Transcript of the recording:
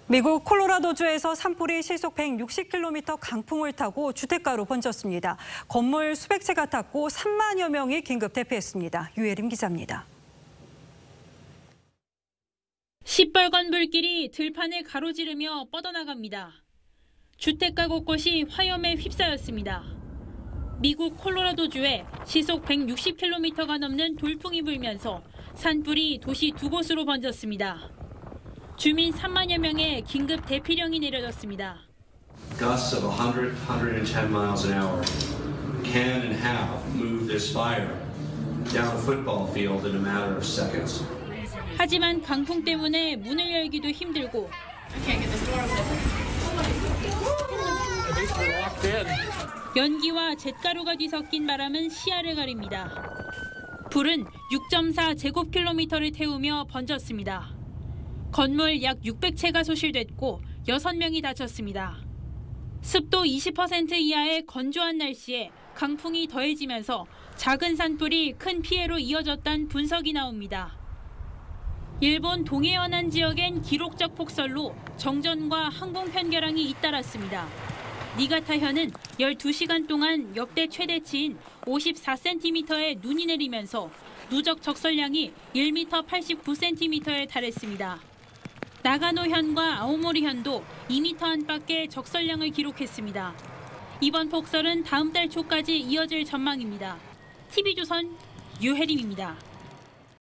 미국 콜로라도주에서 산불이 시속 160km 강풍을 타고 주택가로 번졌습니다. 건물 수백 채가 탔고 3만여 명이 긴급 대피했습니다. 유혜림 기자입니다. 시뻘건 불길이 들판을 가로지르며 뻗어나갑니다. 주택가 곳곳이 화염에 휩싸였습니다. 미국 콜로라도주에 시속 160km가 넘는 돌풍이 불면서 산불이 도시 두 곳으로 번졌습니다. 주민 3만여 명의 긴급 대피령이 내려졌습니다. Gusts of 110 miles an hour can and have moved this fire down a football field in a matter of seconds. 하지만 강풍 때문에 문을 열기도 힘들고 연기와 잿가루가 뒤섞인 바람은 시야를 가립니다. 불은 6.4제곱킬로미터를 태우며 번졌습니다. 건물 약 600채가 소실됐고 6명이 다쳤습니다. 습도 20% 이하의 건조한 날씨에 강풍이 더해지면서 작은 산불이 큰 피해로 이어졌다는 분석이 나옵니다. 일본 동해연안 지역엔 기록적 폭설로 정전과 항공 편결항이 잇따랐습니다. 니가타현은 12시간 동안 역대 최대치인 54cm의 눈이 내리면서 누적 적설량이 1m 89cm에 달했습니다. 나가노현과 아오모리현도 2m 안팎의 적설량을 기록했습니다. 이번 폭설은 다음 달 초까지 이어질 전망입니다. TV조선 유혜림입니다.